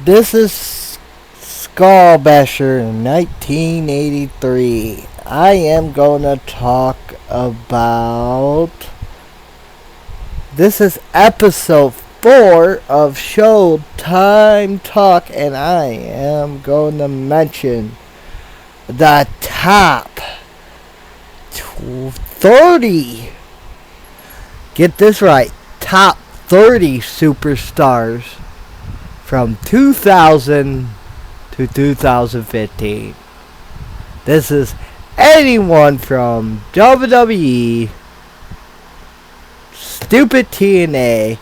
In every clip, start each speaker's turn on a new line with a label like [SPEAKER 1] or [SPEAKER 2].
[SPEAKER 1] This is Skull Basher 1983. I am going to talk about. This is episode 4 of Showtime Talk, and I am going to mention the top 30. Get this right. Top 30 superstars from 2000 to 2015. This is anyone from WWE, Stupid TNA,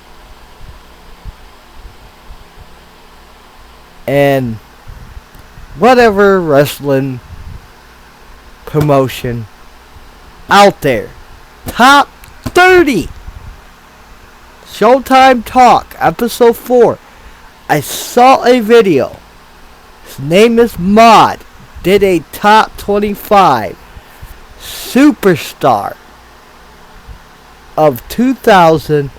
[SPEAKER 1] and whatever wrestling promotion out there. Top 30. Showtime Talk, episode 4. I saw a video. His name is Mod. Did a top 25 superstar of 2000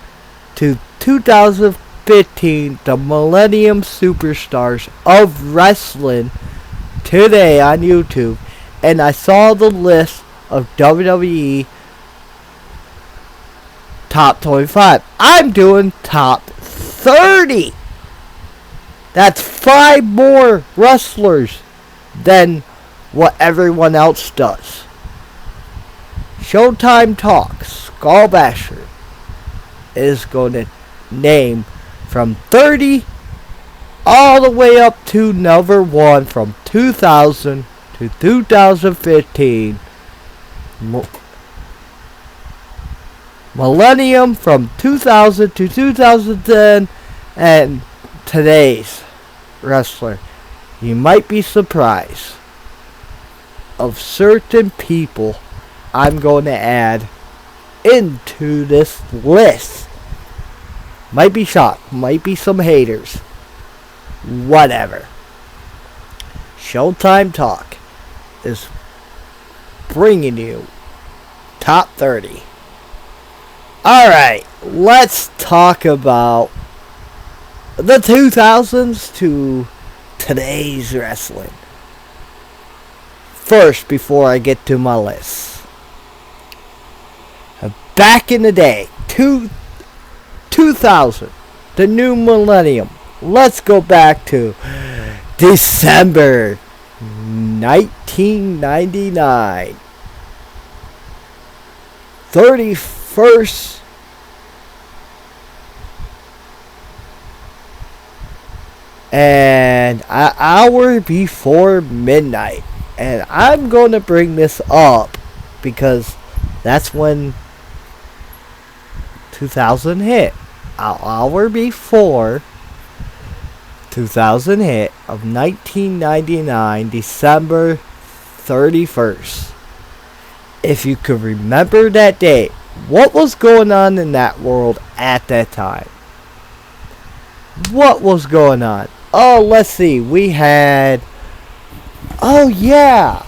[SPEAKER 1] to 2015, the Millennium Superstars of Wrestling today on YouTube. And I saw the list of WWE top 25. I'm doing top 30. That's 5 more wrestlers than what everyone else does. Showtime Talks, Skull Basher is going to name from 30 all the way up to number 1 from 2000 to 2015. Millennium from 2000 to 2010, and today's wrestler. You might be surprised of certain people I'm going to add into this list. Might be shocked, might be some haters, whatever. Showtime Talk is bringing you top 30. Alright, let's talk about the 2000s to today's wrestling. First, before I get to my list. Back in the day, 2000, the new millennium. Let's go back to December 1999. 31st and an hour before midnight. And I'm going to bring this up because that's when 2000 hit. An hour before 2000 hit of 1999, December 31st. If you could remember that day, what was going on in that world at that time? What was going on? Oh, let's see. We had... Oh, yeah.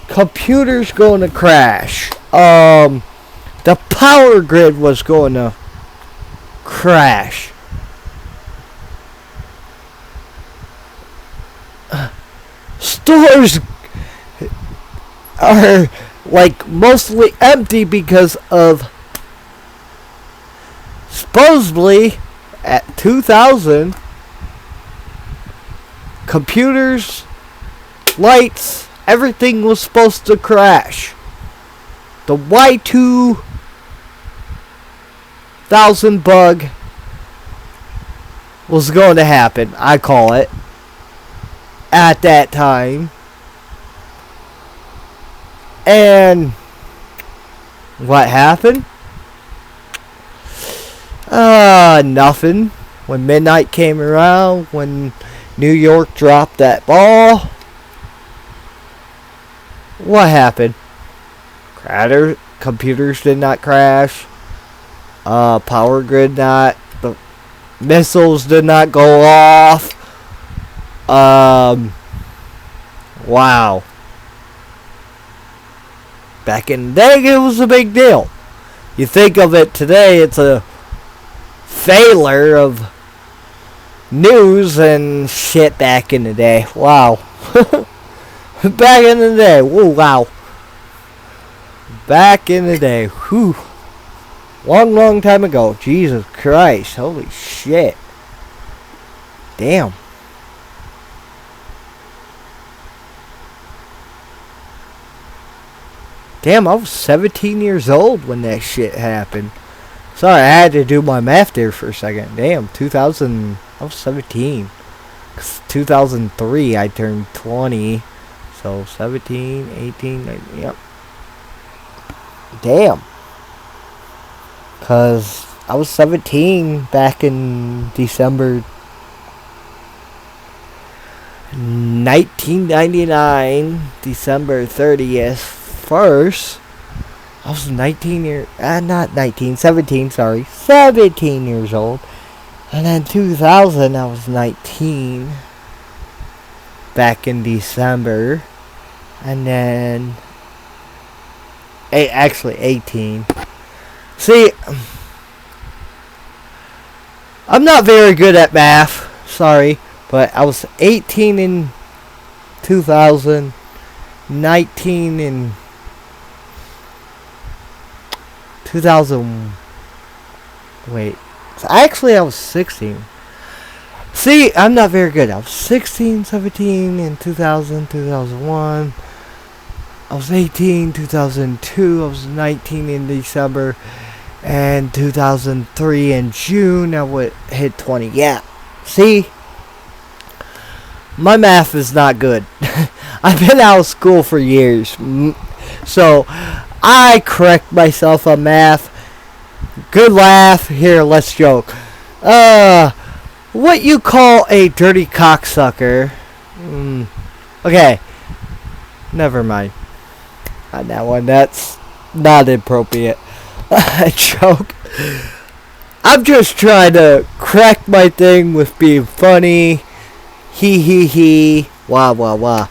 [SPEAKER 1] Computers going to crash. The power grid was going to crash. Stores are like mostly empty because of supposedly at 2000 computers, lights, everything was supposed to crash. The Y2000 bug was going to happen, I call it, at that time. And what happened? Nothing. When midnight came around, when New York dropped that ball, what happened? Computers did not crash. Power grid not. The missiles did not go off. Wow. Back in the day, it was a big deal. You think of it today, it's a failure of news and shit back in the day. Wow. Back in the day. Whoa, wow. Back in the day. Whew. Long time ago. Jesus Christ. Holy shit. Damn. Damn, I was 17 years old when that shit happened. Sorry, I had to do my math there for a second. Damn, 2000, I was 17. 2003, I turned 20. So, 17, 18, 19, yep. Damn. Because I was 17 back in December 1999, December 30th. First, I was 17 years old. And then 2000, I was 19. Back in December. And then, actually 18. See, I'm not very good at math. Sorry. But I was 18 in 2000. 19 in 2000. Wait. Actually, I was 16. See, I'm not very good. I was 16, 17 in 2000, 2001. I was 18, 2002. I was 19 in December. And 2003 in June, I would hit 20. Yeah. See? My math is not good. I've been out of school for years. So, I correct myself on math. Good laugh. Here, let's joke. What you call a dirty cocksucker? Okay. Never mind. On that one, that's not appropriate. A joke. I'm just trying to correct my thing with being funny. He. Wah, wah, wah.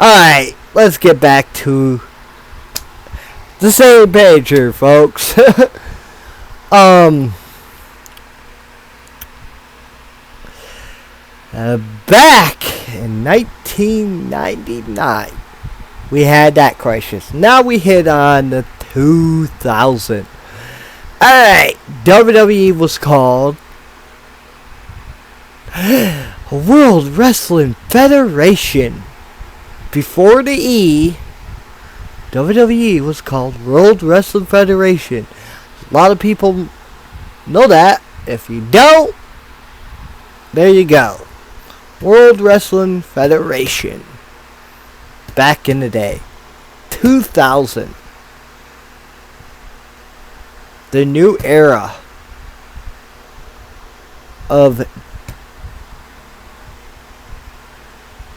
[SPEAKER 1] Alright, let's get back to the same page here, folks. Back in 1999, we had that crisis. Now we hit on the 2000. Alright, WWE was called World Wrestling Federation. Before the E, WWE was called World Wrestling Federation. A lot of people know that. If you don't, there you go. World Wrestling Federation. Back in the day. 2000. The new era of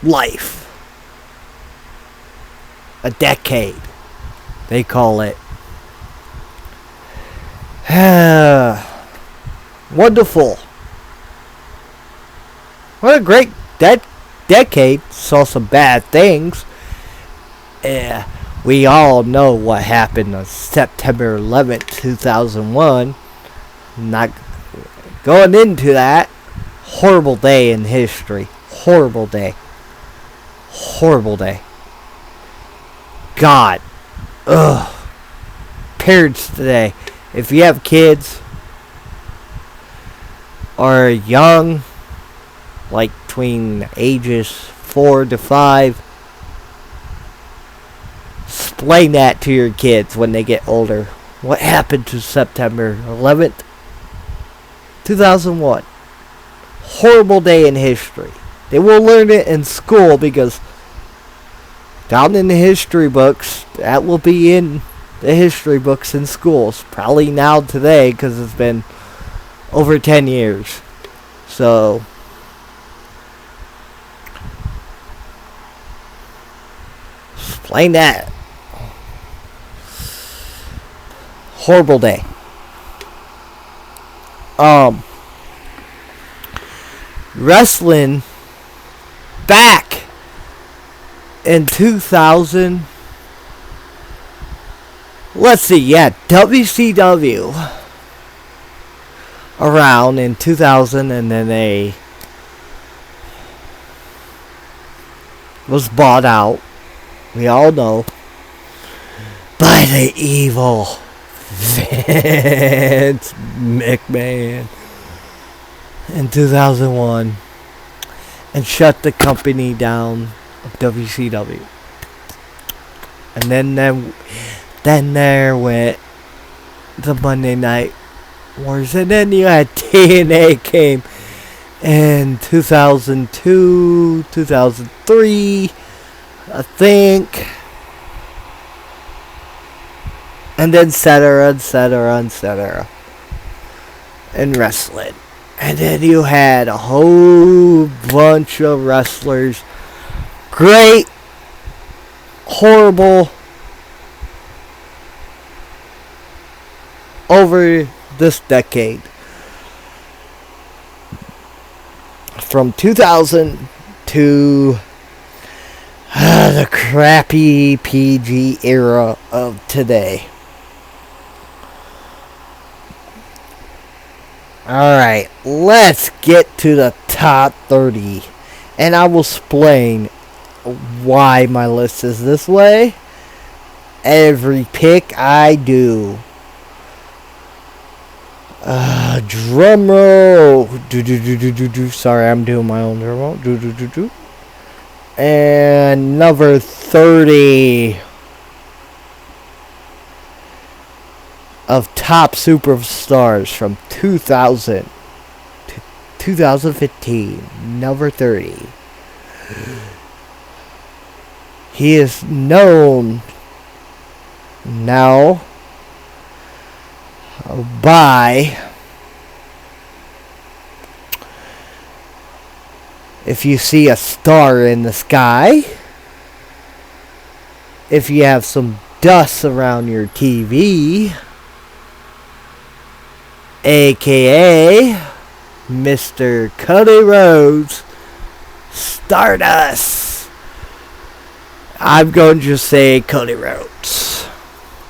[SPEAKER 1] life. A decade, they call it. Wonderful. What a great decade. Saw some bad things. We all know what happened on September 11th, 2001. Not going into that. Horrible day in history. Horrible day. Horrible day. God. Ugh. Parents today. If you have kids or young, like between ages 4 to 5, explain that to your kids when they get older. What happened to September 11th, 2001? Horrible day in history. They will learn it in school because down in the history books, that will be in the history books in schools. Probably now today because it's been over 10 years. So, explain that. Horrible day. Wrestling back in 2000. Let's see, yeah, WCW around in 2000, and then they was bought out, we all know, by the evil Vince McMahon in 2001 and shut the company down of WCW. And then there went the Monday Night Wars, and then you had TNA came in 2002, 2003, I think, and then etc. in wrestling. And then you had a whole bunch of wrestlers, great, horrible, over this decade. From 2000 to the crappy PG era of today. Alright, let's get to the top 30. And I will explain why my list is this way. Every pick I do. Drum roll. Sorry, I'm doing my own drum roll. And number 30 of top superstars from 2000 to 2015. Number 30. He is known now by, if you see a star in the sky, if you have some dust around your TV, aka Mr. Cody Rhodes, Stardust. I'm going to just say Cody Rhodes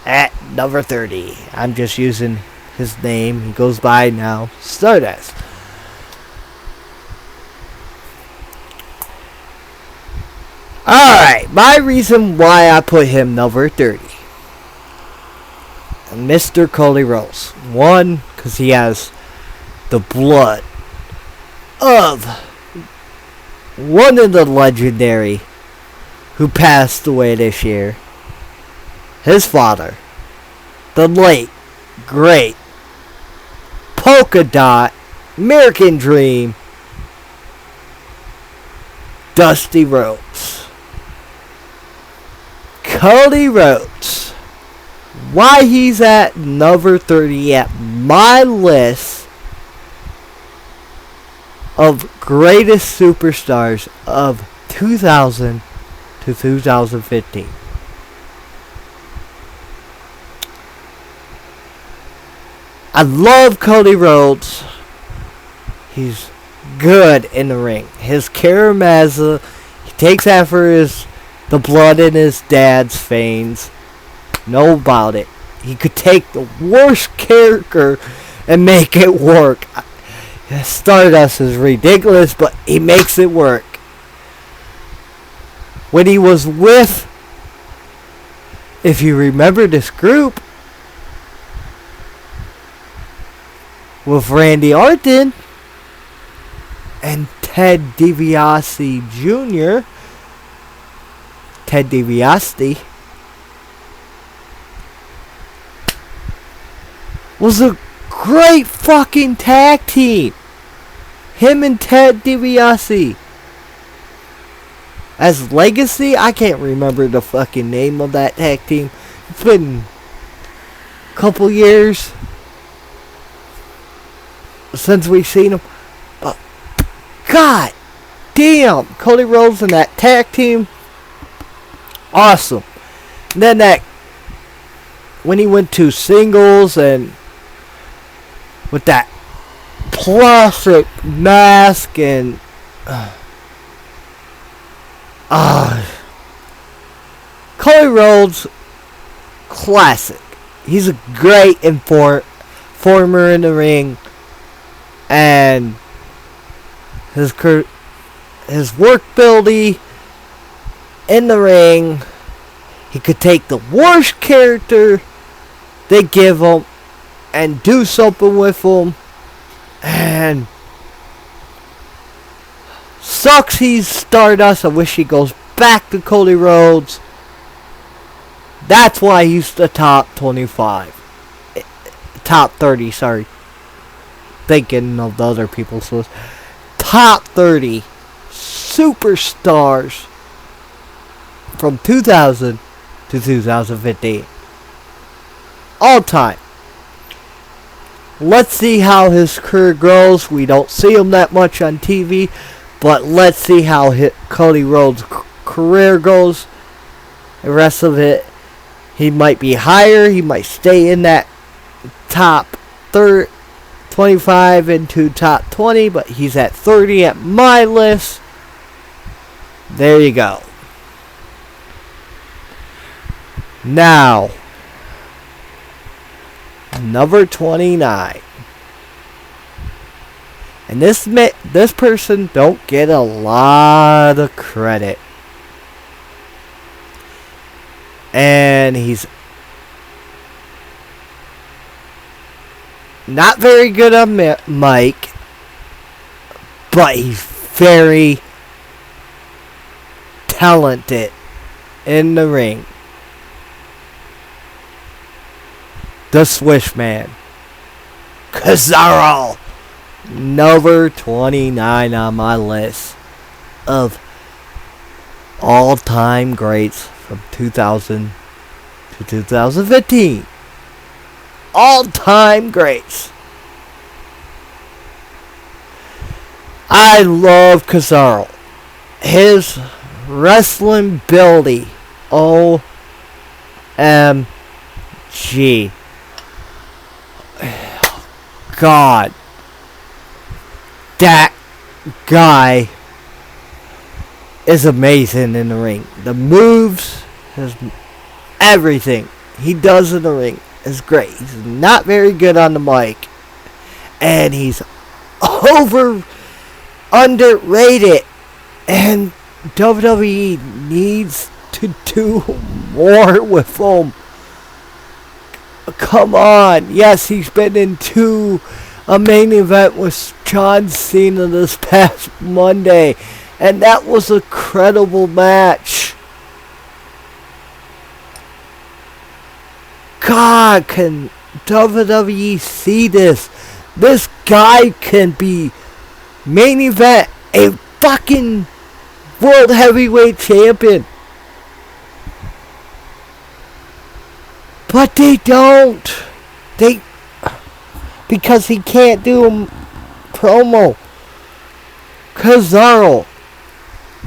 [SPEAKER 1] at number 30. I'm just using his name. He goes by now Stardust. Alright, my reason why I put him number 30. Mr. Cody Rhodes. One, because he has the blood of one of the legendary who passed away this year. His father, the late, great, Polka Dot, American Dream, Dusty Rhodes. Cody Rhodes. Why he's at number 30 at my list of greatest superstars of 2000 to 2015. I love Cody Rhodes. He's good in the ring. His charisma, he takes after the blood in his dad's veins. Know about it. He could take the worst character and make it work. Stardust is ridiculous, but he makes it work. When he was with, if you remember this group, with Randy Orton and Ted DiBiase Jr., Ted DiBiase was a great fucking tag team. Him and Ted DiBiase. As Legacy, I can't remember the fucking name of that tag team. It's been a couple years since we've seen them. But God damn, Cody Rhodes and that tag team, awesome. And then that, when he went to singles and with that plastic mask and Cody Rhodes, classic. He's a great informer in the ring, and his work ability in the ring. He could take the worst character they give him and do something with him. And sucks he's Stardust. I wish he goes back to Cody Rhodes. That's why he's the top 25. Top 30, sorry. Thinking of the other people's list. Top 30 superstars from 2000 to 2015. All time. Let's see how his career grows. We don't see him that much on TV, but let's see how Cody Rhodes' career goes. The rest of it, he might be higher. He might stay in that top 25 into top 20, but he's at 30 at my list. There you go. Now, number 29. And this person don't get a lot of credit. And he's not very good on mic, but he's very talented in the ring. The Swish Man, Cesaro, number 29 on my list of all-time greats from 2000 to 2015. All-time greats. I love Cesaro. His wrestling ability. OMG. God. That guy is amazing in the ring. The moves, everything he does in the ring is great. He's not very good on the mic. And he's underrated. And WWE needs to do more with him. Come on. Yes, he's been into a main event with John Cena this past Monday. And that was a credible match. God, can WWE see this? This guy can be main event a fucking world heavyweight champion. But they don't. Because he can't do a promo. Cesaro,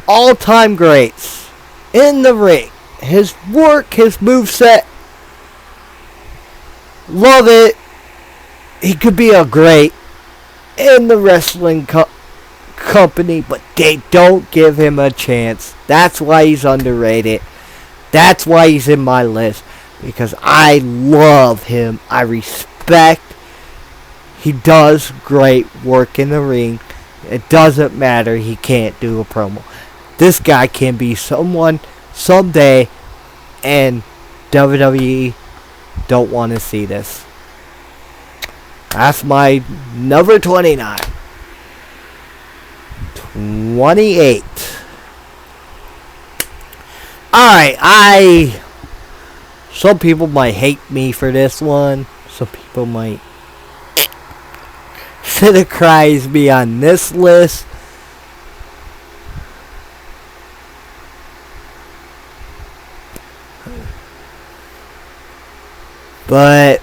[SPEAKER 1] all-time greats in the ring. His work, his moveset, love it. He could be a great in the wrestling company, but they don't give him a chance. That's why he's underrated. That's why he's in my list. Because I love him. I respect. He does great work in the ring. It doesn't matter. He can't do a promo. This guy can be someone someday, and WWE don't want to see this. That's my number 29. 28. Alright, some people might hate me for this one. Some people might criticize me on this list. But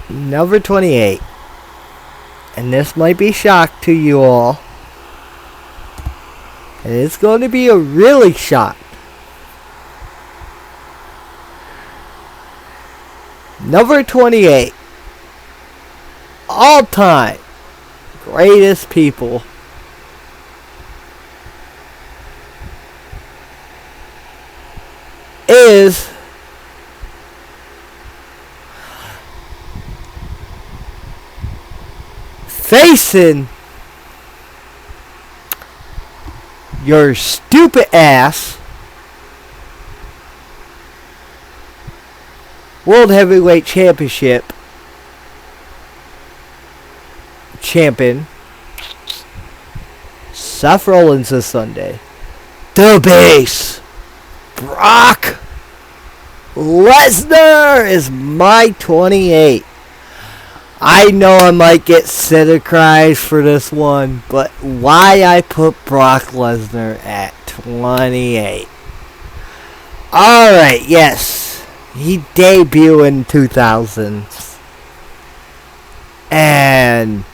[SPEAKER 1] number 28, and this might be shock to you all, and it's going to be a really shock. Number 28, all time greatest people, is facing your stupid ass World Heavyweight Championship champion Seth Rollins this Sunday. The Base Brock Lesnar is my 28. I know I might get criticized for this one, but why I put Brock Lesnar at 28? Alright, yes. He debuted in 2000. And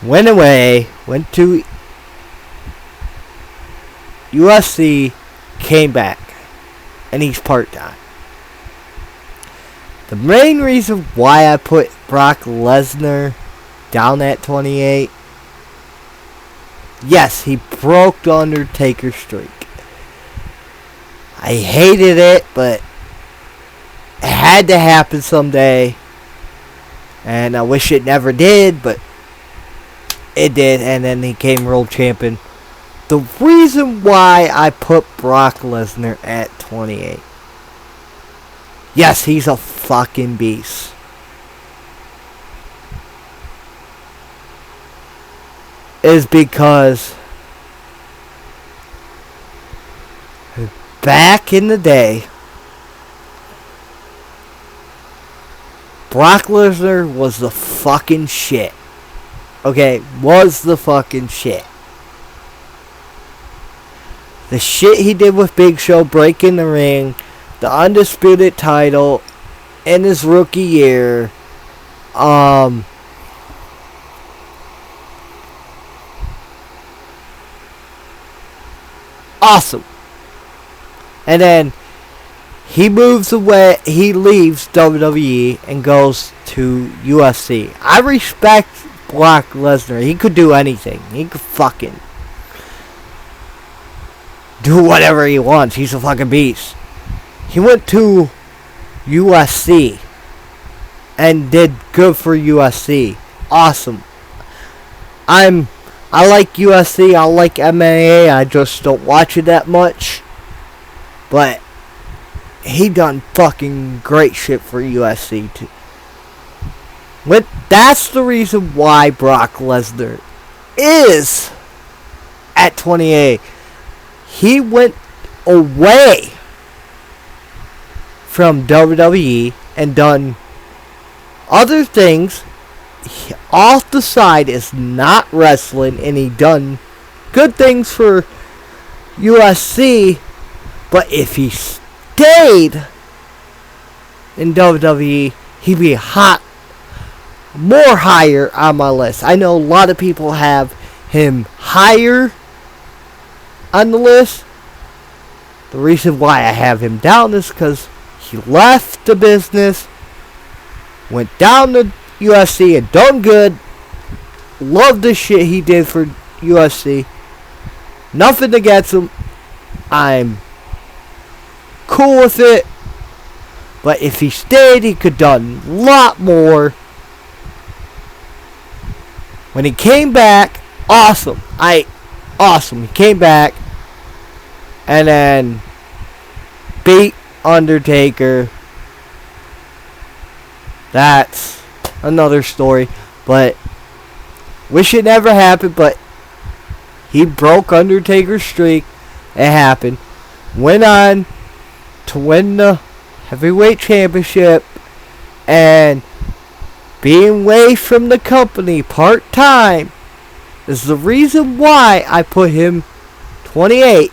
[SPEAKER 1] went away, went to UFC, came back, and he's part-time. The main reason why I put Brock Lesnar down at 28, yes, he broke the Undertaker streak. I hated it, but it had to happen someday, and I wish it never did, but it did, and then he became world champion. The reason why I put Brock Lesnar at 28, yes, he's a fucking beast. Is because back in the day, Brock Lesnar was the fucking shit. Okay, was the fucking shit. The shit he did with Big Show, breaking the ring, the undisputed title in his rookie year. Awesome. And then he moves away, he leaves WWE and goes to UFC. I respect Brock Lesnar. He could do anything. He could fucking do whatever he wants. He's a fucking beast. He went to UFC and did good for UFC. Awesome. I like UFC. I like MMA. I just don't watch it that much. But he done fucking great shit for UFC too. That's the reason why Brock Lesnar is at 28. He went away from WWE and done other things. Off the side is not wrestling, and he done good things for UFC. But if he stayed in WWE, he'd be more higher on my list. I know a lot of people have him higher on the list. The reason why I have him down is because he left the business, went down to UFC and done good. Love the shit he did for UFC. Nothing against him. I'm cool with it. But if he stayed, he could done a lot more. When he came back, awesome. Awesome. He came back and then beat Undertaker. That's another story. But wish it never happened, but he broke Undertaker's streak. It happened. Went on to win the heavyweight championship and being away from the company part-time is the reason why I put him 28.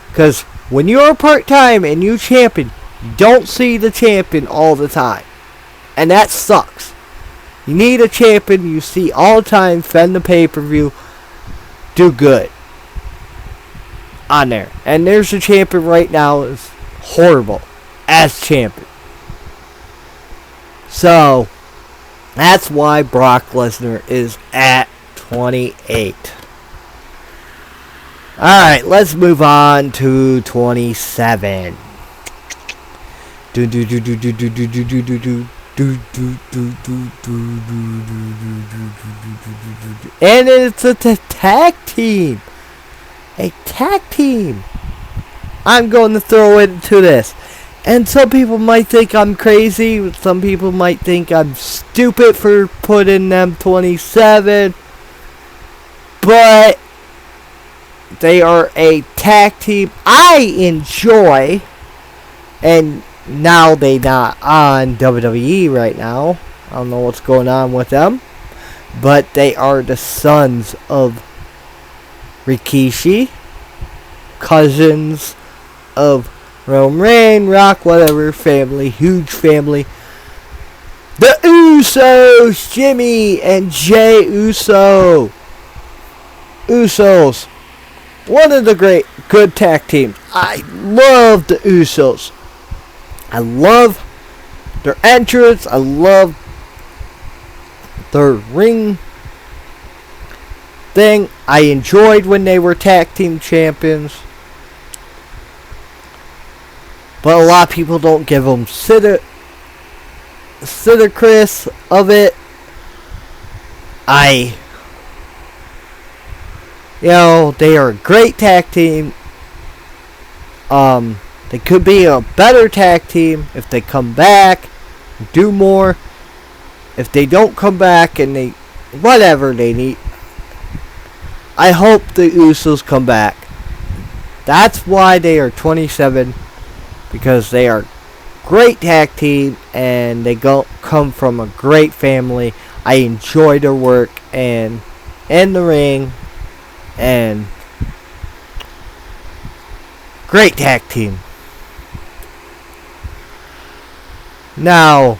[SPEAKER 1] Because when you're part-time and you champion, you don't see the champion all the time. And that sucks. You need a champion you see all the time, defend the pay-per-view, do good on there. And there's a champion right now is horrible as champion. So that's why Brock Lesnar is at 28. Alright, let's move on to 27. And it's a tag team. A tag team. I'm going to throw into this. And some people might think I'm crazy. Some people might think I'm stupid for putting them 27. But they are a tag team I enjoy. And now they not on WWE right now. I don't know what's going on with them. But they are the sons of Rikishi. Cousins of Roman Reigns, Rock, whatever, family, huge family. The Usos, Jimmy and Jay Uso. Usos. One of the good tag teams. I love the Usos. I love their entrance. I love their ring thing. I enjoyed when they were tag team champions. But a lot of people don't give them Chris of it. They are a great tag team. They could be a better tag team if they come back, do more. If they don't come back and whatever they need. I hope the Usos come back. That's why they are 27. Because they are great tag team and they come from a great family. I enjoy their work and in the ring and great tag team. Now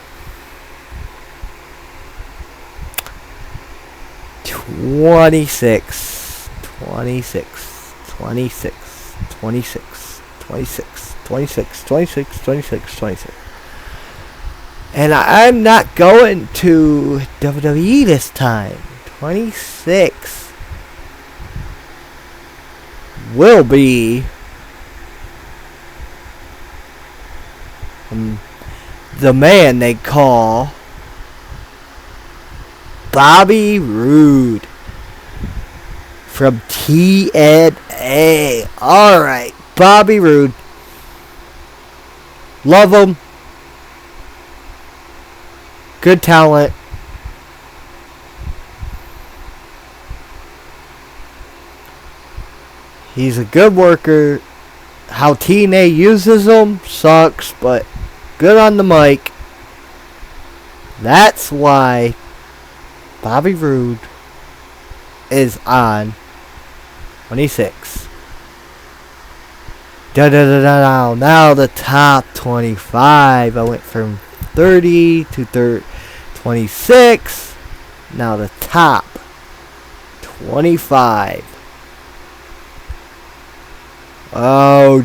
[SPEAKER 1] 26, 26, 26, 26, 26, 26, 26, 26, 26. And I'm not going to WWE this time. 26 will be the man they call Bobby Roode from TNA. Alright, Bobby Roode. Love him. Good talent. He's a good worker. How TNA uses him sucks, but good on the mic. That's why Bobby Roode is on 26. Now the top 25. I went from 30 to 26. Now the top 25. Oh,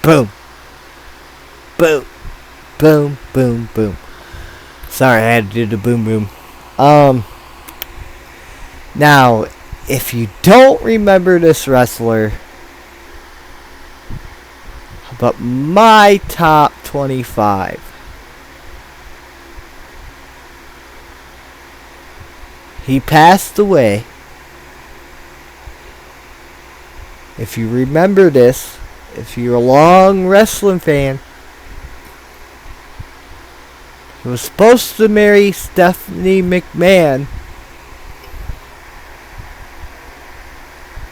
[SPEAKER 1] boom, boom, boom, boom, boom. Sorry, I had to do the boom, boom. Now, if you don't remember this wrestler, but my top 25. He passed away. If you remember this, if you're a long wrestling fan, he was supposed to marry Stephanie McMahon,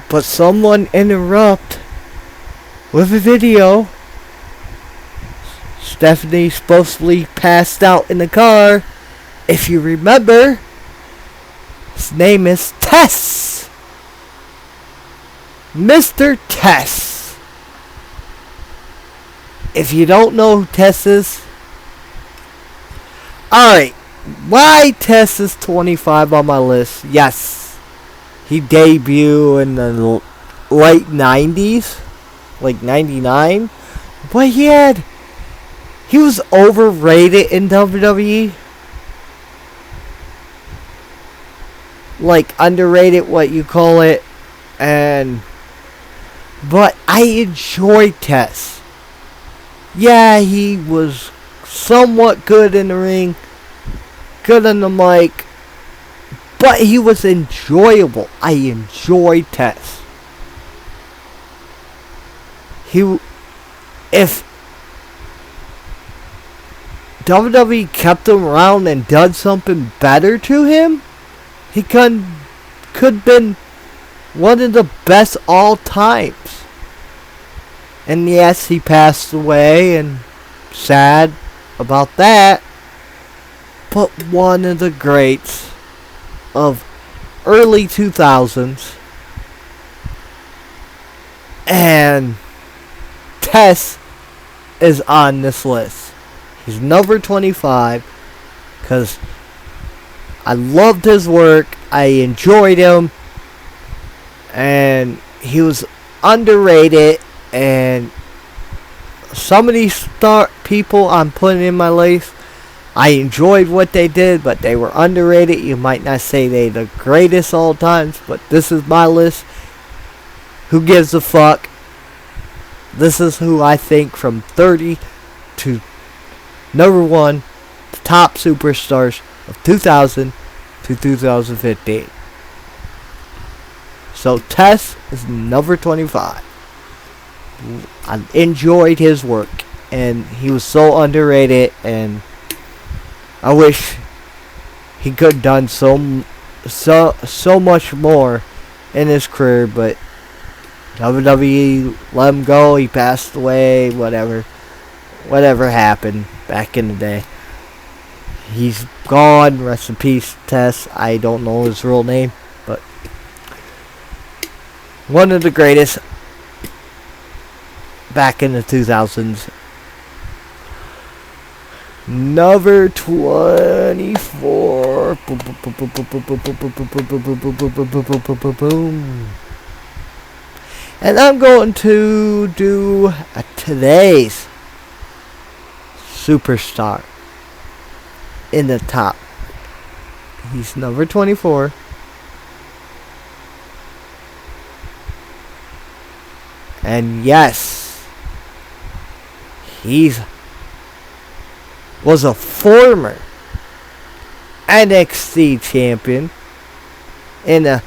[SPEAKER 1] but someone interrupted with a video. Stephanie supposedly passed out in the car. If you remember, his name is Tess. Mr. Tess. If you don't know who Tess is, alright, why Tess is 25 on my list? Yes, he debuted in the late 90s, like 99, but he was overrated in WWE. Like underrated, what you call it. But I enjoyed Tess. Yeah, he was somewhat good in the ring, good on the mic, but he was enjoyable. I enjoyed Tess. If WWE kept him around and done something better to him, he could have been one of the best all times. And yes, he passed away, and sad about that. But one of the greats of early 2000s. And Tess is on this list. He's number 25 because I loved his work. I enjoyed him. And he was underrated. And some of these people I'm putting in my list, I enjoyed what they did, but they were underrated. You might not say they're the greatest all times, but this is my list. Who gives a fuck? This is who I think from 30 to number 1, the top superstars of 2000 to 2015. So Tess is number 25. I enjoyed his work, and he was so underrated, and I wish he could have done so much more in his career, but WWE let him go. He passed away. Whatever happened back in the day, he's gone. Rest in peace, Tess. I don't know his real name, but one of the greatest back in the 2000s. Number 24. And I'm going to do today's superstar in the top. He's number 24. And yes, he was a former NXT champion, and a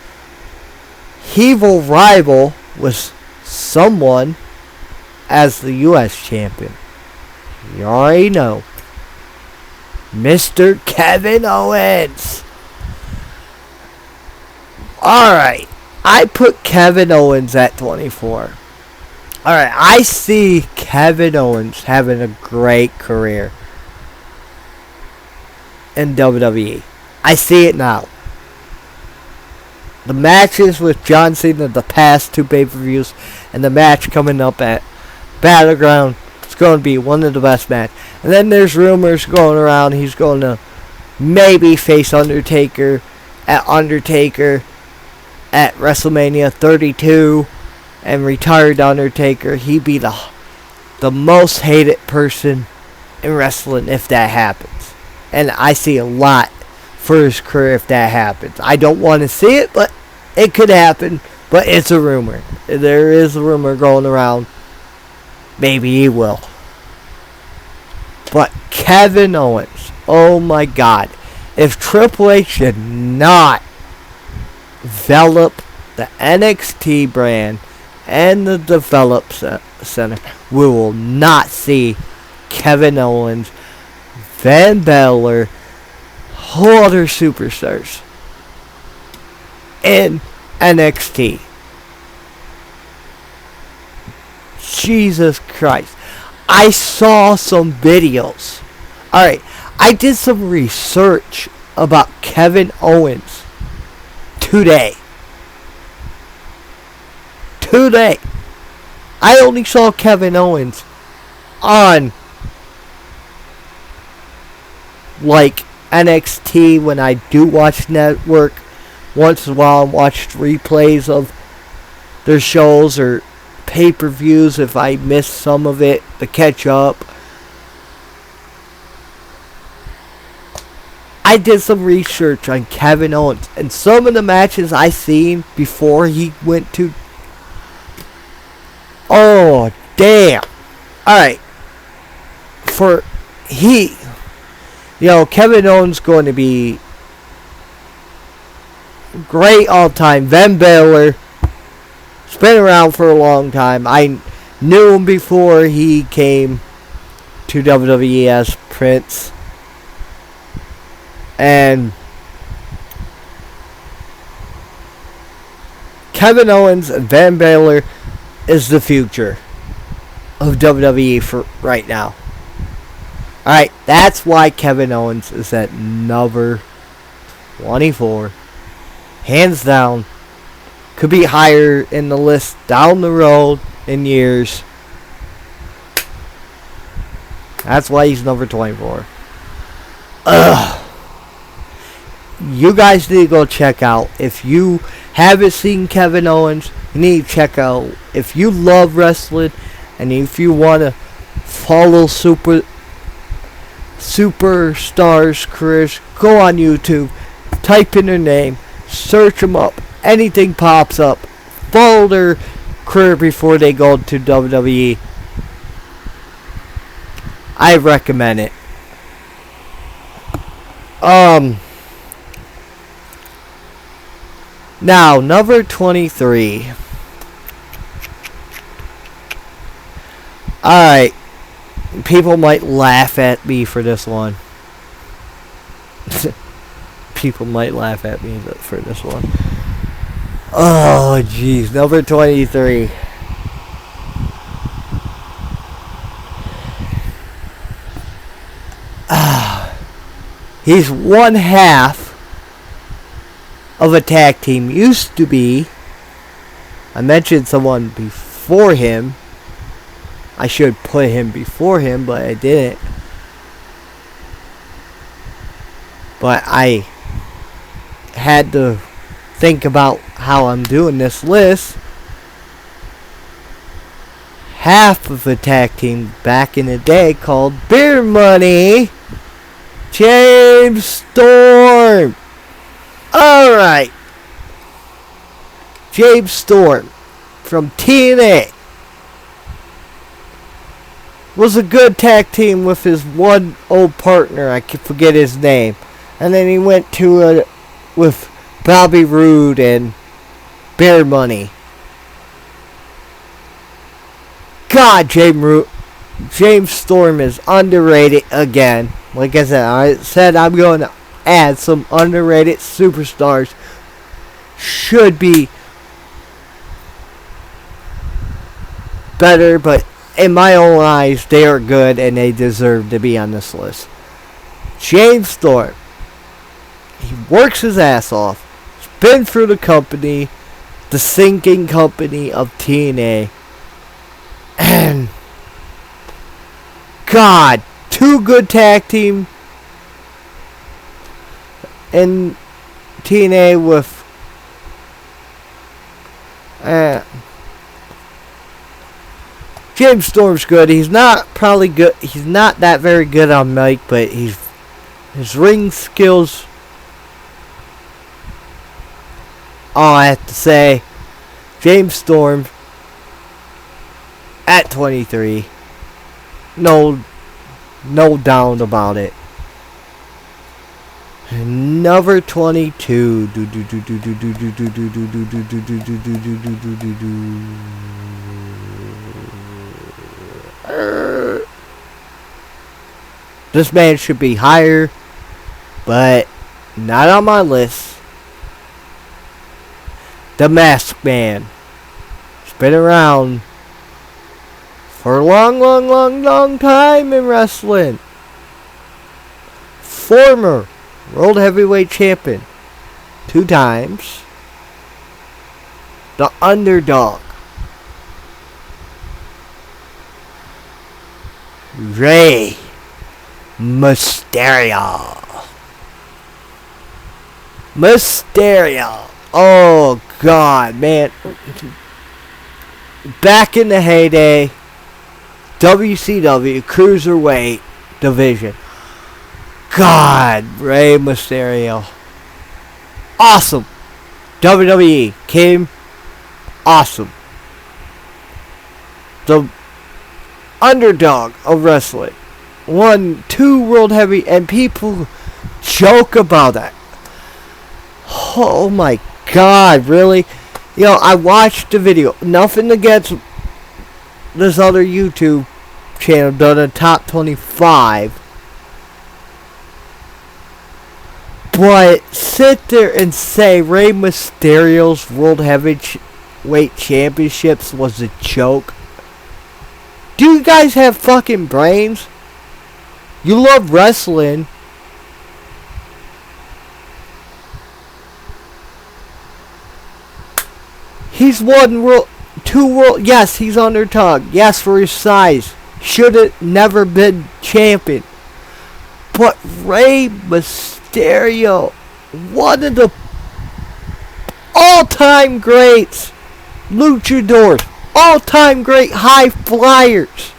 [SPEAKER 1] evil rival was someone as the U.S. champion. You already know. Mr. Kevin Owens. Alright. I put Kevin Owens at 24. Alright. I see Kevin Owens having a great career in WWE. I see it now. The matches with John Cena, the past 2 pay-per-views, and the match coming up at Battleground, it's going to be one of the best matches. And then there's rumors going around he's going to maybe face Undertaker at WrestleMania 32 and retired Undertaker. He'd be the most hated person in wrestling if that happens. And I see a lot for his career if that happens. I don't want to see it, but it could happen. But it's a rumor. There is a rumor going around. Maybe he will. But Kevin Owens, oh my God. If Triple H did not develop the NXT brand and the Develop Center, we will not see Kevin Owens, Van Balor, whole other superstars in NXT. Jesus Christ. I saw some videos. Alright, I did some research about Kevin Owens today. I only saw Kevin Owens on like NXT when I do watch network. Once in a while I watched replays of their shows or pay-per-views if I missed some of it to catch up. I did some research on Kevin Owens, and some of the matches I seen before he went to. Oh, damn. Alright. Kevin Owens going to be great all time. Van Balor. He's been around for a long time. I knew him before he came to WWE as Prince. And Kevin Owens and Van Balor is the future of WWE for right now. Alright, that's why Kevin Owens is at number 24. Hands down. Could be higher in the list down the road in years. That's why he's number 24. Ugh. You guys need to go check out. If you haven't seen Kevin Owens, you need to check out. If you love wrestling and if you want to follow superstars' careers, go on YouTube, type in their name, search them up. Anything pops up. Follow their career before they go to WWE. I recommend it. Now, number 23. Alright. People might laugh at me for this one. People might laugh at me for this one. Oh, jeez. Number 23. He's one half of a tag team. Used to be. I mentioned someone before him. I should put him before him, but I didn't. But I had to think about how I'm doing this list. Half of a tag team back in the day called Beer Money. James Storm. Alright. James Storm from TNA was a good tag team with his one old partner. I can forget his name. And then he went to with Bobby Roode and Bear Money. God, James Storm is underrated again. Like I said I'm going to add some underrated superstars. Should be better, but in my own eyes, they are good and they deserve to be on this list. James Storm. He works his ass off. He's been through the company, the sinking company of TNA. And God, two good tag team in TNA with James Storm's good. He's not probably good. He's not that very good on mic, but his ring skills. All I have to say, James Storm at 23. No doubt about it. Number 22. This man should be higher, but not on my list. The Masked Man. He's been around for a long time in wrestling. Former World Heavyweight Champion 2 times. The Underdog. Rey Mysterio. Oh God, man. Back in the heyday, WCW Cruiserweight division. God, Rey Mysterio. Awesome. WWE came awesome. The underdog of wrestling. Won 2 world heavy, and people joke about that. Oh my God, really? You know, I watched the video. Nothing against this other YouTube channel done a top 25. But sit there and say Rey Mysterio's World Heavyweight Championships was a joke. Do you guys have fucking brains? You love wrestling. He's won 2 world. Yes, he's underdog. Yes, for his size. Should have never been champion. But Rey Mysterio, one of the all-time greats, luchadors, all-time great high flyers.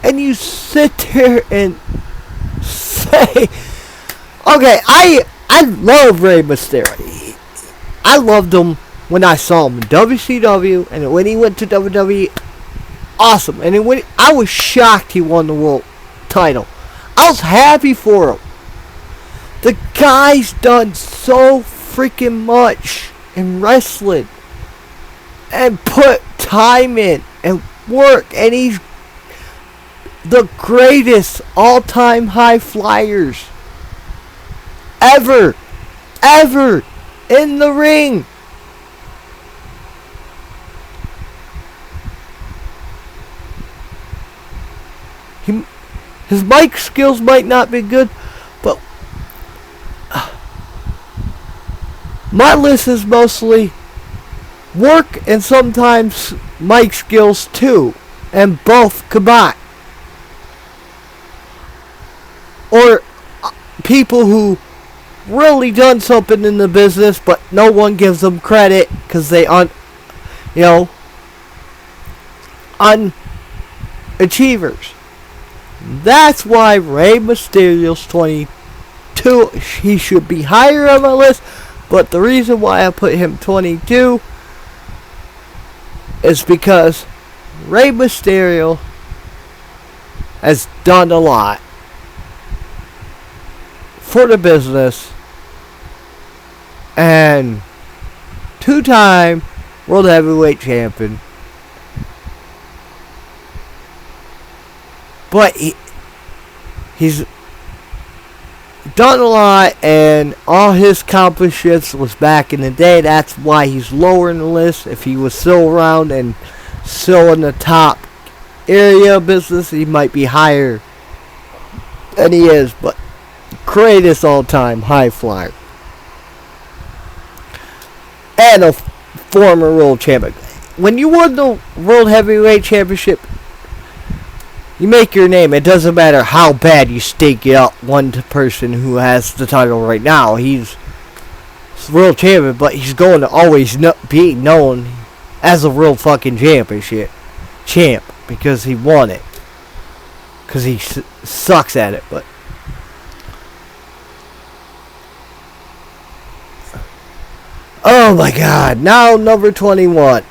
[SPEAKER 1] And you sit there and say, okay, I love Rey Mysterio. I loved him when I saw him in WCW, and when he went to WWE, awesome. And I was shocked he won the world title. I was happy for him. The guy's done so freaking much in wrestling and put time in and work, and he's the greatest all-time high flyers ever in the ring. His mic skills might not be good, but my list is mostly work and sometimes mic skills too, and both combined. Or people who really done something in the business, but no one gives them credit because they unachievers. That's why Rey Mysterio's 22. He should be higher on my list, but the reason why I put him 22 is because Rey Mysterio has done a lot for the business, and 2-time World Heavyweight Champion. But he's done a lot, and all his accomplishments was back in the day. That's why he's lower in the list. If he was still around and still in the top area of business, he might be higher than he is. But greatest all-time high flyer. And a former world champion. When you won the World Heavyweight Championship, you make your name. It doesn't matter how bad you stake it up. One person who has the title right now, he's world champion, but he's going to always be known as a real fucking champ, because he won it. Because he sucks at it, but oh my God! Now number 21.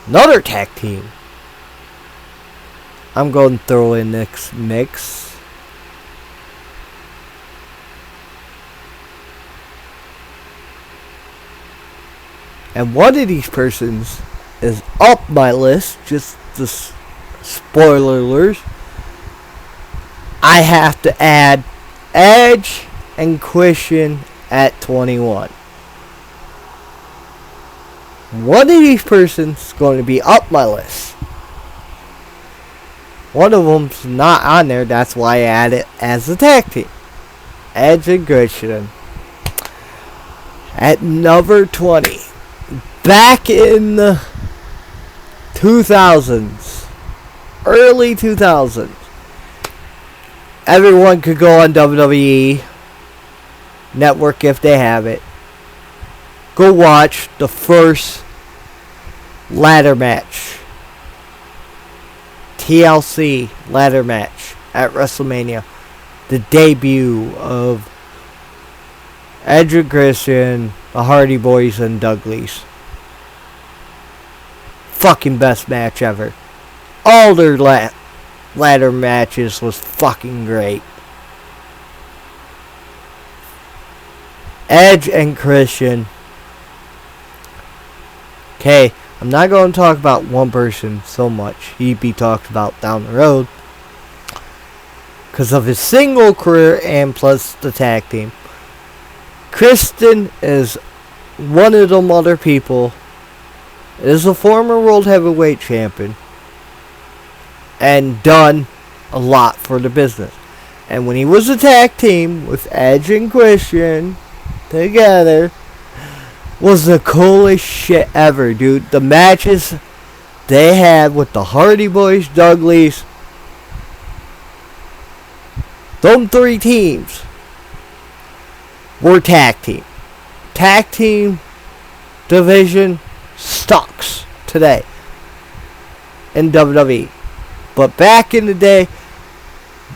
[SPEAKER 1] Another tag team. I'm going to throw in next mix. And one of these persons is up my list. Just the spoiler alert. I have to add Edge and Christian at 21. One of these persons is going to be up my list. One of them's not on there. That's why I add it as a tag team. Edge and Christian. At number 20. Back in the 2000s. Early 2000s. Everyone could go on WWE Network if they have it. Go watch the first ladder match. TLC ladder match at WrestleMania. The debut of Edge and Christian, the Hardy Boys, and Dudleys. Fucking best match ever. All their ladder matches was fucking great. Edge and Christian. Okay, I'm not going to talk about one person so much. He'd be talked about down the road because of his single career and plus the tag team. Christian is one of them other people. Is a former world heavyweight champion and done a lot for the business. And when he was a tag team with Edge and Christian together, was the coolest shit ever, dude. The matches they had with the Hardy Boys, Dudleys, them three teams were tag team. Tag team division sucks today in WWE. But back in the day,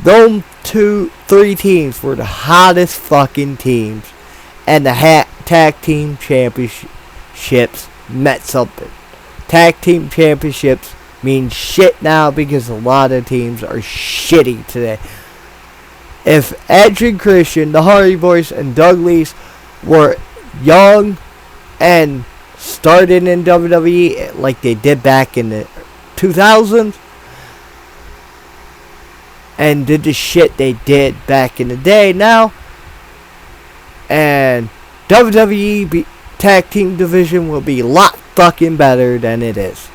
[SPEAKER 1] them three teams were the hottest fucking teams. And the tag team championships meant something. Tag team championships mean shit now because a lot of teams are shitty today. If Edge and Christian, the Hardy Boys, and Dudleys were young and started in WWE like they did back in the 2000s and did the shit they did back in the day now, and WWE tag team division will be a lot fucking better than it is.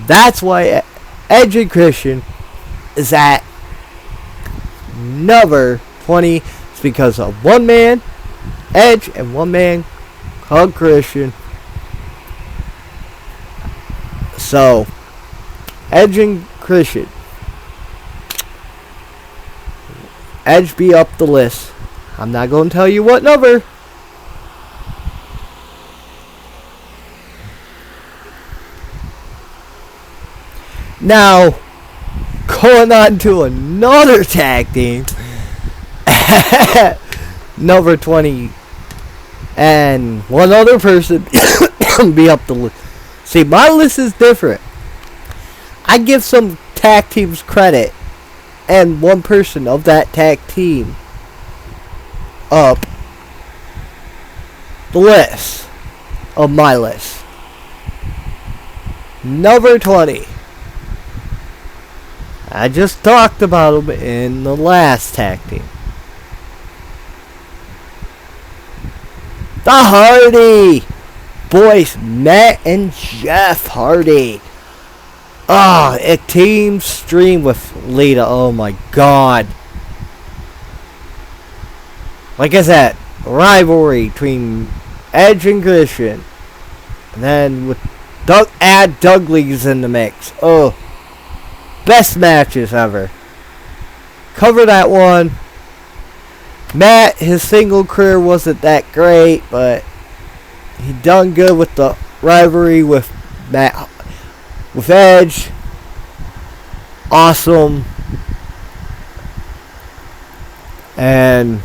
[SPEAKER 1] That's why Edge and Christian is at number 20. It's because of one man, Edge, and one man called Christian. So, Edge and Christian. Edge be up the list. I'm not going to tell you what number. Now, going on to another tag team. Number 20. And one other person be up the list. See, my list is different. I give some tag teams credit. And one person of that tag team up the list of my list. Number 20. I just talked about him in the last tag team. The Hardy Boys, Matt and Jeff Hardy. A team stream with Lita. Oh my god. Like I said, rivalry between Edge and Christian. And then with add Dudley's in the mix. Oh. Best matches ever. Cover that one. Matt, his single career wasn't that great, but he done good with the rivalry with Matt, with Edge. Awesome. And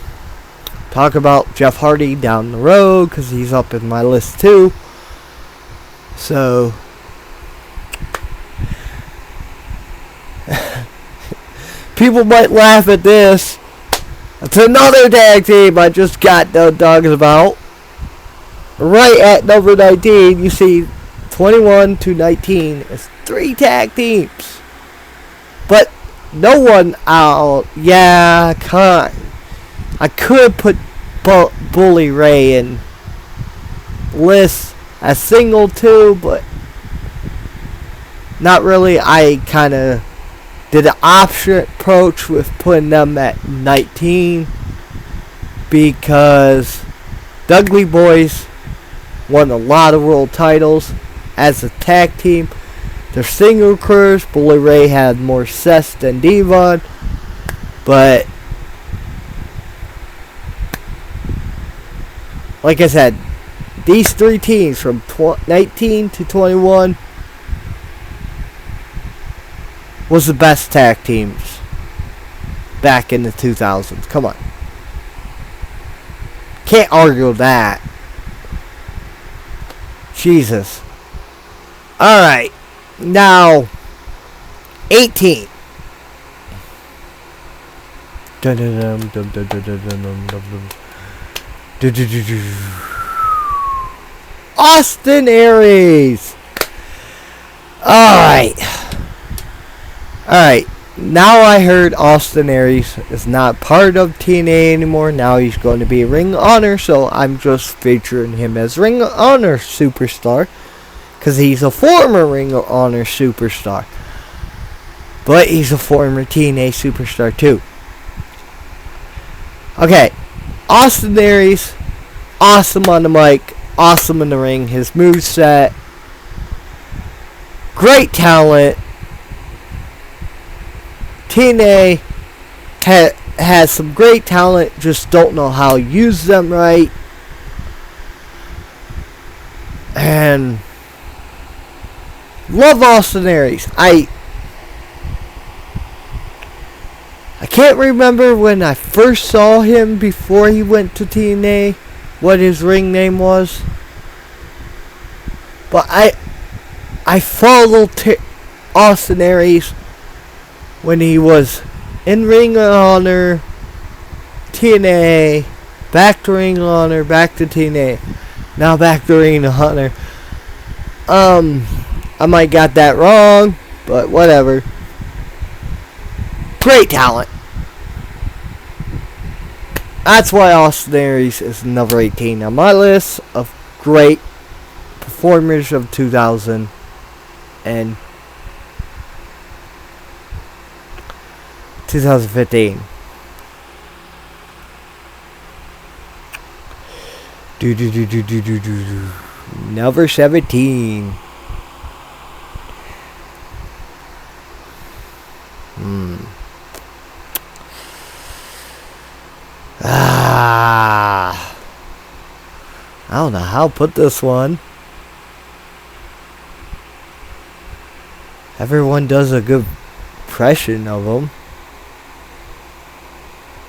[SPEAKER 1] talk about Jeff Hardy down the road, because he's up in my list too. So people might laugh at this. It's another tag team I just got done talking about. Right at number 19, you see 21 to 19 is 3 tag teams. But no one out. Yeah, I could put Bully Ray in list as single too, but not really. I kind of did an option approach with putting them at 19 because Dudley Boys won a lot of world titles as a tag team. Their single careers, Bully Ray had more success than Devon. But like I said, these three teams from 19 to 21 was the best tag teams back in the 2000s. Come on. Can't argue that. Jesus. Alright. Now, 18. Austin Aries. Alright. Now I heard Austin Aries is not part of TNA anymore. Now he's going to be Ring of Honor. So I'm just featuring him as Ring of Honor superstar. Because he's a former Ring of Honor superstar. But he's a former TNA superstar too. Okay. Austin Aries. Awesome on the mic. Awesome in the ring. His moveset. Great talent. TNA has some great talent. Just don't know how to use them right. And love Austin Aries. I can't remember when I first saw him before he went to TNA. What his ring name was. But I followed Austin Aries when he was in Ring of Honor, TNA, back to Ring of Honor, back to TNA, now back to Ring of Honor. I might got that wrong, but whatever. Great talent. That's why Austin Aries is number 18 on my list of great performers of 2000 and 2015. Number 17. I don't know how to put this one. Everyone does a good impression of him.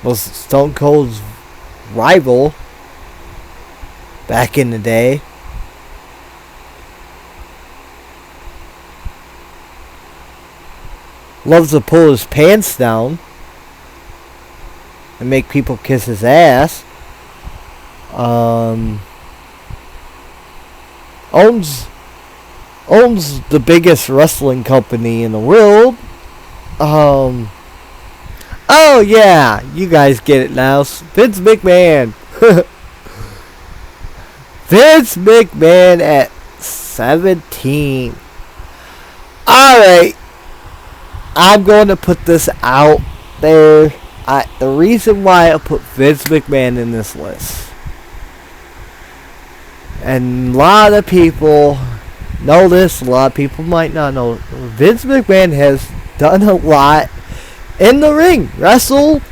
[SPEAKER 1] Was Stone Cold's rival back in the day. Loves to pull his pants down and make people kiss his ass. Owns the biggest wrestling company in the world. Oh yeah, you guys get it now. Vince McMahon. Vince McMahon at 17. Alright. I'm going to put this out there. The reason why I put Vince McMahon in this list. And a lot of people know this. A lot of people might not know. Vince McMahon has done a lot in the ring. Wrestled.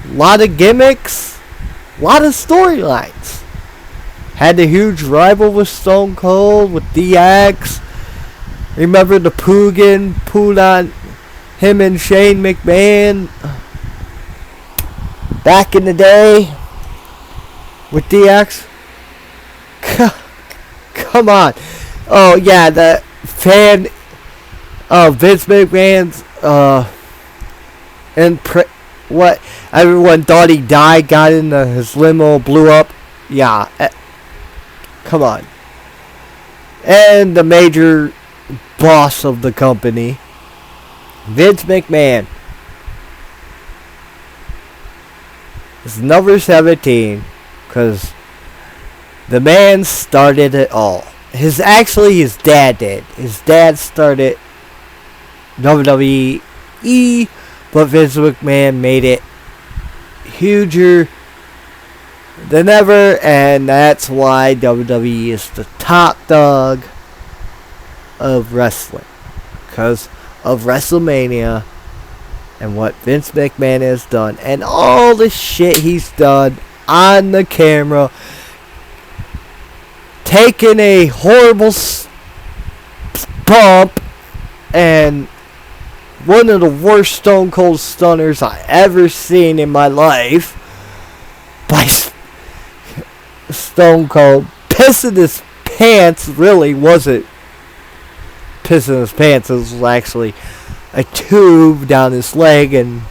[SPEAKER 1] A lot of gimmicks. A lot of storylines. Had a huge rival with Stone Cold. With DX. Remember the Poogan pulled on him and Shane McMahon back in the day with DX. Come on. Oh yeah, the fan of Vince McMahon's what everyone thought he died, got into his limo, blew up. Yeah. Come on. And the major boss of the company, Vince McMahon, is number 17 because the man started it all. His dad did. His dad started WWE, but Vince McMahon made it huger than ever, and that's why WWE is the top dog of wrestling. Because of WrestleMania and what Vince McMahon has done and all the shit he's done on the camera, taking a horrible bump and one of the worst Stone Cold Stunners I ever seen in my life by Stone Cold. Pissing his pants really wasn't pissing his pants. It was actually a tube down his leg, and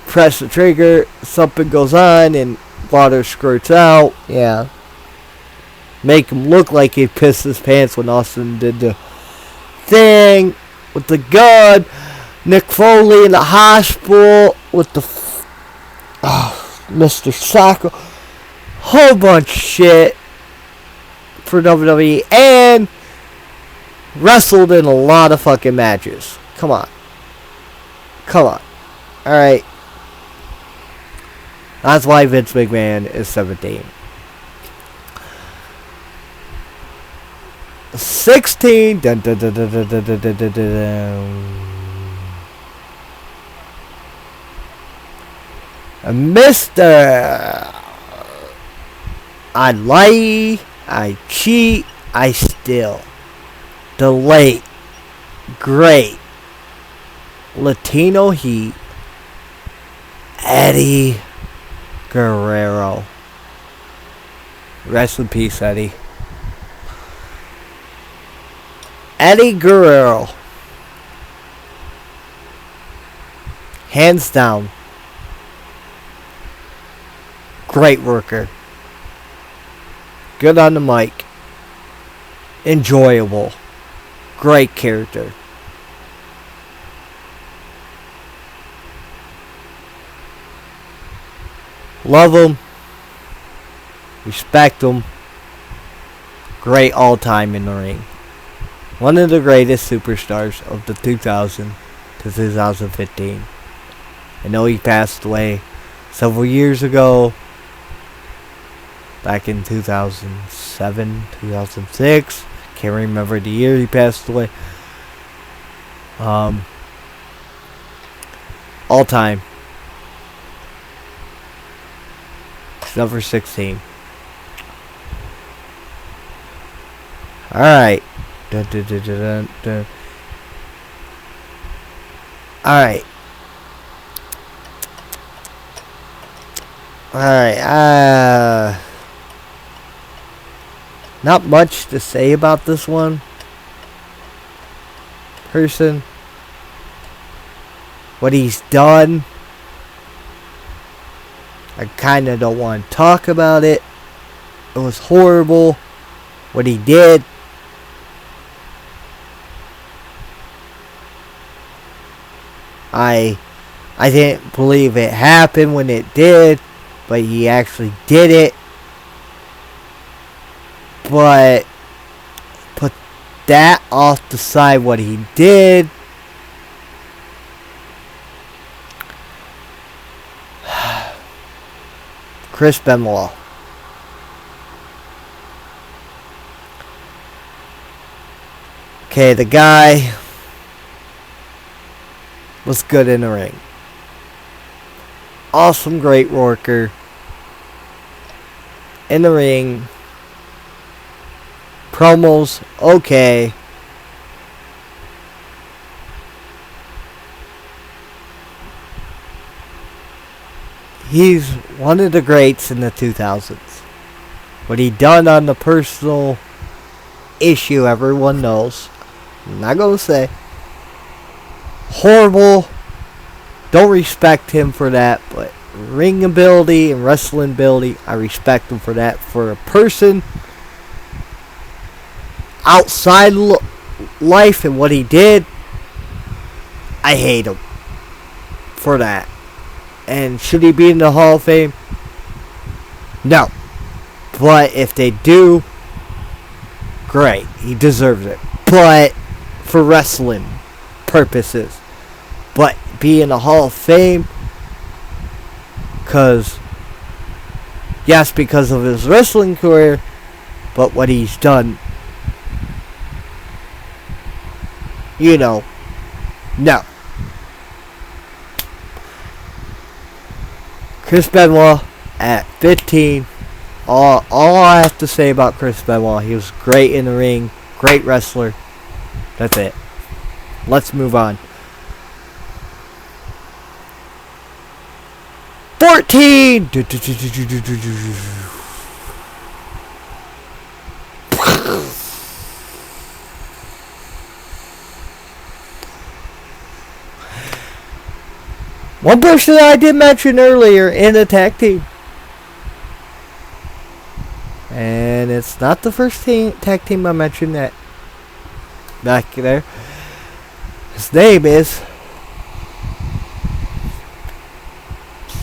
[SPEAKER 1] press the trigger, something goes on and water squirts out. Yeah. Make him look like he pissed his pants when Austin did the thing with the gun. Mick Foley in the hospital with the Mr. Socko. Whole bunch of shit for WWE, and wrestled in a lot of fucking matches. Come on. Alright. That's why Vince McMahon is 17. 16. Dun, dun, dun, dun, dun, dun, dun, dun, dun, dun. Mr. I lie, I cheat, I steal. The late, great Latino Heat, Eddie Guerrero. Rest in peace, Eddie. Eddie Guerrero. Hands down. Great worker. Good on the mic. Enjoyable. Great character. Love him. Respect him. Great all time in the ring. One of the greatest superstars of the 2000 to 2015. I know he passed away several years ago. Back in 2007, 2006. Can't remember the year he passed away. All time. It's number 16. Alright. Dun, dun, dun, dun, dun, dun. Alright. Alright. Not much to say about this one. Person. What he's done. I kinda don't want to talk about it. It was horrible. What he did. I didn't believe it happened when it did, but he actually did it. But put that off the side, what he did. Chris Benoit. Okay, the guy was good in the ring. Awesome, great worker. In the ring. Promos, okay. He's one of the greats in the 2000s. What he done on the personal issue, everyone knows. I'm not going to say. Horrible. Don't respect him for that, but ring ability and wrestling ability, I respect him for that. For a person outside life and what he did, I hate him for that. And should he be in the Hall of Fame? No. But if they do, great. He deserves it. But for wrestling purposes. But be in the Hall of Fame, because yes, because of his wrestling career, but what he's done, you know, no. Chris Benoit at 15. All I have to say about Chris Benoit, he was great in the ring, great wrestler. That's it. Let's move on. 14. One person that I did mention earlier in the tag team. And it's not the first tag team I mentioned that back there. His name is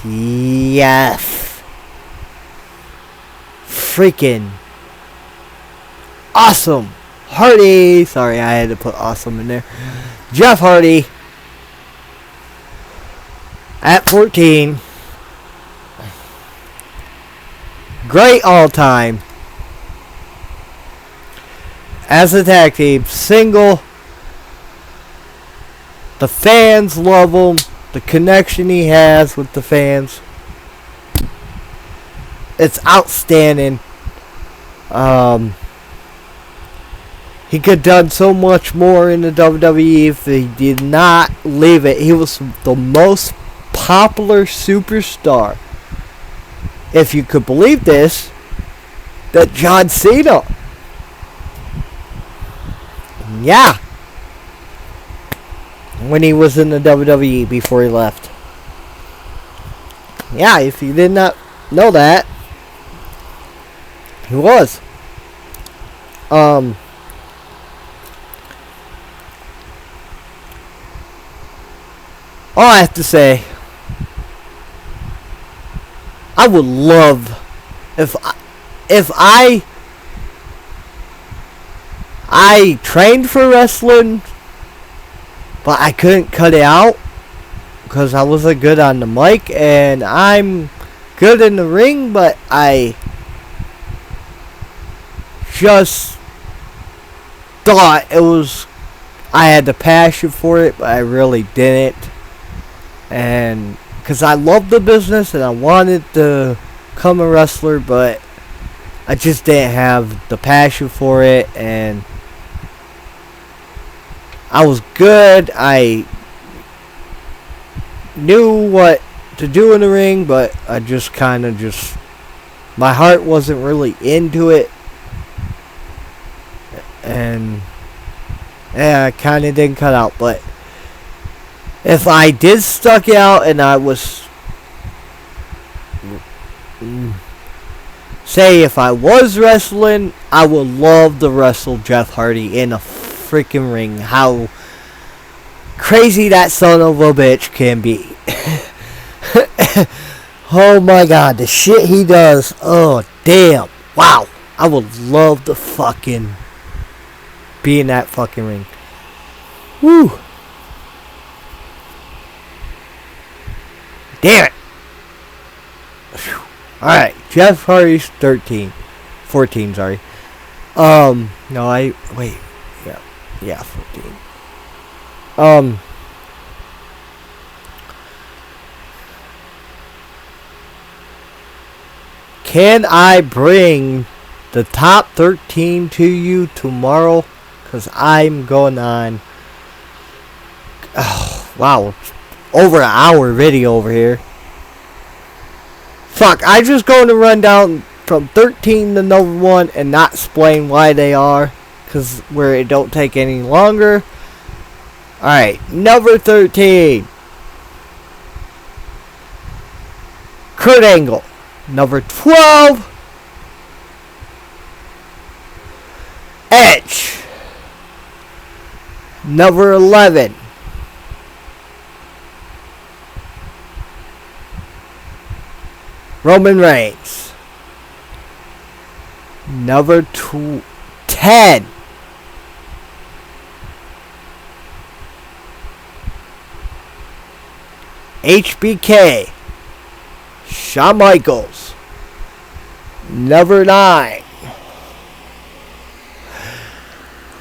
[SPEAKER 1] Jeff freaking Awesome Hardy. Sorry, I had to put awesome in there. Jeff Hardy at 14. Great all time. As a tag team, single. The fans love him. The connection he has with the fans, it's outstanding. He could have done so much more in the WWE if he did not leave it. He was the most popular superstar, if you could believe this, that John Cena. Yeah. When he was in the WWE before he left. Yeah, if you did not know that, he was. All I have to say, I would love if I trained for wrestling, but I couldn't cut it out because I wasn't good on the mic, and I'm good in the ring, but I just thought I had the passion for it, but I really didn't. And because I love the business and I wanted to become a wrestler, but I just didn't have the passion for it, and I was good. I knew what to do in the ring, but I just my heart wasn't really into it. And yeah, I kind of didn't cut out. But if I did stuck it out and I was, say if I was wrestling, I would love to wrestle Jeff Hardy in a freaking ring. How crazy that son of a bitch can be. Oh my god, the shit he does. Oh damn. Wow. I would love to fucking be in that fucking ring. Woo. Damn it. Alright, Jeff Hardy's 14, sorry. Yeah, 14. Can I bring the top 13 to you tomorrow? Because I'm going on, oh, wow, over an hour video over here. Fuck, I just going to run down from 13 to number 1 and not explain why they are, because where it don't take any longer. Alright, number 13. Kurt Angle. Number 12. Edge. Number 11. Roman Reigns. Number 10. HBK. Shawn Michaels. Number 9.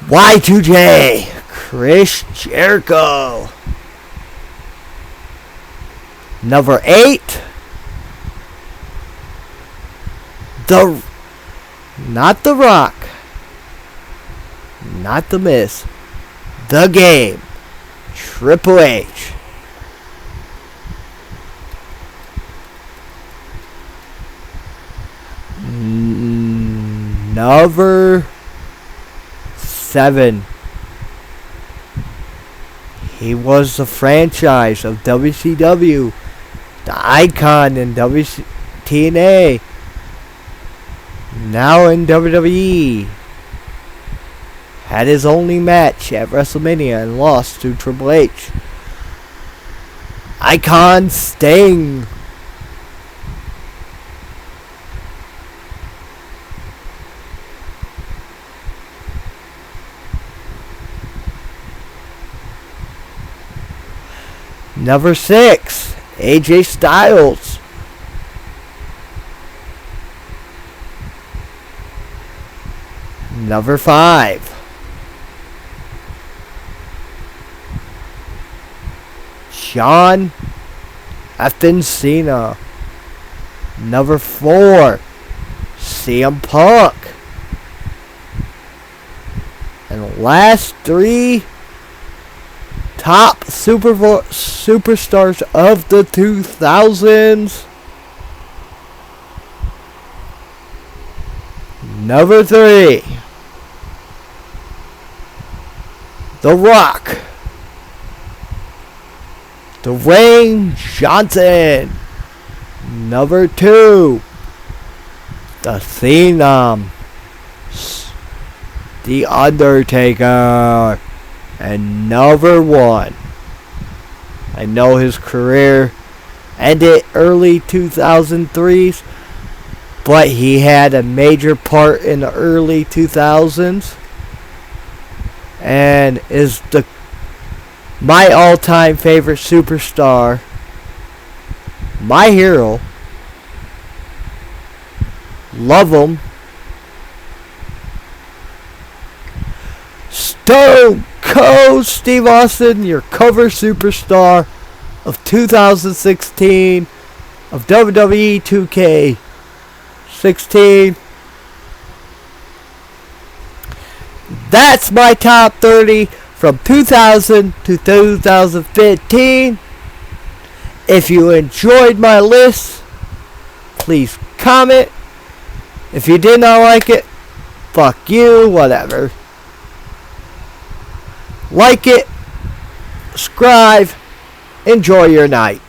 [SPEAKER 1] Y2J. Chris Jericho. Number 8. The Not The Rock, not The Miz, The Game, Triple H. Number 7. He was the franchise of WCW, the icon in TNA, now in WWE. Had his only match at WrestleMania and lost to Triple H. Icon Sting. Number 6, AJ Styles. Number 5, John effing Cena. Number 4, CM Punk. And last 3 top superstars of the 2000s. Number 3, The Rock, Dwayne Johnson. Number 2, The Phenom, The Undertaker. And number 1, I know his career ended early 2003s, but he had a major part in the early 2000s and is my all-time favorite superstar, my hero. Love him. Stone Cold Steve Austin, your cover superstar of 2016 of WWE 2K16. That's my top 30 from 2000 to 2015. If you enjoyed my list, please comment. If you did not like it, fuck you, whatever. Like it, subscribe, enjoy your night.